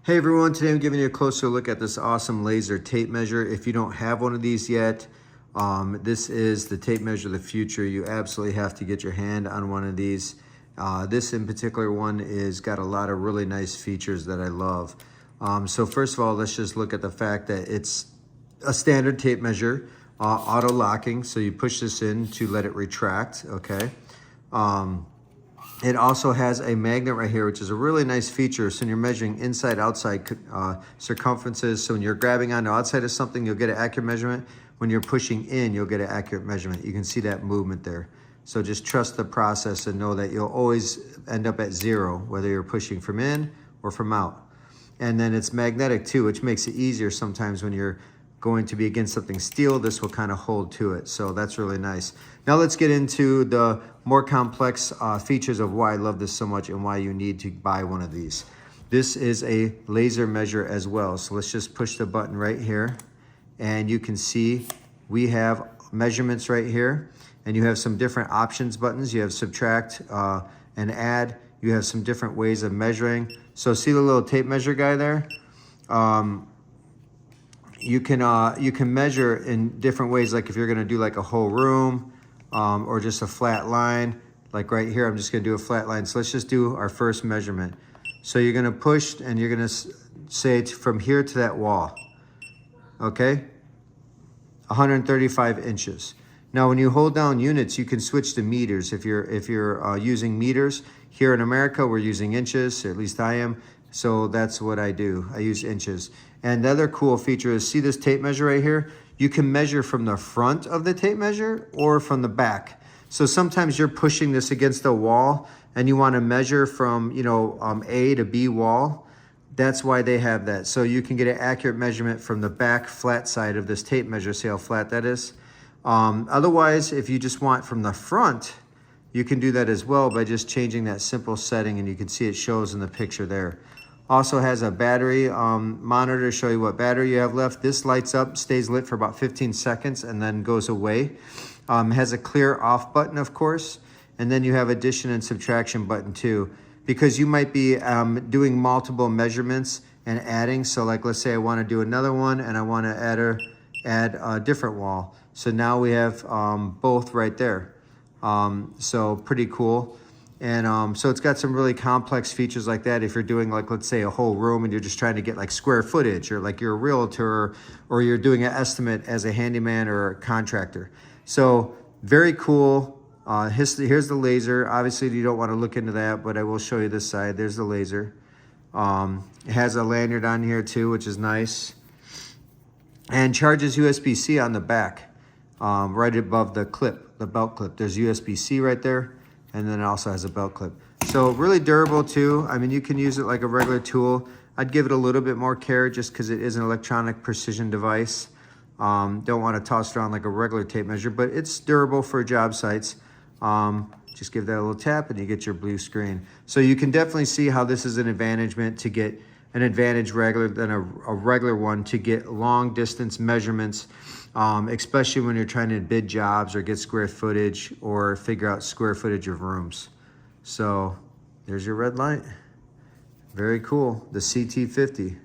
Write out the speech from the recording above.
Hey everyone, today I'm giving you a closer look at this awesome laser tape measure. If you don't have one of these yet, this is the tape measure of the future. You absolutely have to get your hand on one of these. This in particular one is got a lot of really nice features that I love. So first of all, let's just look at the fact that it's a standard tape measure, auto locking. So you push this in to let it retract, okay? It also has a magnet right here, which is a really nice feature. So when you're measuring inside, outside circumferences, so when you're grabbing on the outside of something, you'll get an accurate measurement. When you're pushing in, you'll get an accurate measurement. You can see that movement there. So just trust the process and know that you'll always end up at zero, whether you're pushing from in or from out. And then it's magnetic too, which makes it easier sometimes when you're going to be against something steel. This will kind of hold to it, so that's really nice. Now let's get into the more complex features of why I love this so much and why you need to buy one of these. This is a laser measure as well, so let's just push the button right here, and you can see we have measurements right here, and you have some different options buttons. You have subtract and add. You have some different ways of measuring. So see the little tape measure guy there? You can measure in different ways, like if you're gonna do like a whole room or just a flat line. Like right here, I'm just gonna do a flat line. So let's just do our first measurement. So you're gonna push and you're gonna say from here to that wall, okay? 135 inches. Now when you hold down units, you can switch to meters. If you're using meters, here in America, we're using inches, or at least I am. So that's what I do. I use inches. And the other cool feature is, see this tape measure right here? You can measure from the front of the tape measure or from the back. So sometimes you're pushing this against a wall and you want to measure from, A to B wall. That's why they have that. So you can get an accurate measurement from the back flat side of this tape measure. See how flat that is? Otherwise, if you just want from the front, you can do that as well by just changing that simple setting, and you can see it shows in the picture there. Also has a battery monitor to show you what battery you have left. This lights up, stays lit for about 15 seconds and then goes away. Has a clear off button, of course. And then you have addition and subtraction button too, because you might be doing multiple measurements and adding. So like, let's say I want to do another one and I want to add a different wall. So now we have both right there. So pretty cool. And so it's got some really complex features like that. If you're doing like, let's say a whole room and you're just trying to get like square footage, or like you're a realtor, or you're doing an estimate as a handyman or a contractor. So very cool. Here's the laser. Obviously you don't want to look into that, but I will show you this side. There's the laser. It has a lanyard on here too, which is nice. And charges USB-C on the back, right above the clip, the belt clip. There's USB-C right there. And then it also has a belt clip. So really durable too. I mean, you can use it like a regular tool. I'd give it a little bit more care just because it is an electronic precision device. Don't want to toss it around like a regular tape measure, but it's durable for job sites. Just give that a little tap and you get your blue screen. So you can definitely see how this is an advantage to get an advantage regular than a regular one to get long distance measurements, especially when you're trying to bid jobs or get square footage or figure out square footage of rooms. So there's your red light. Very cool, the CT50.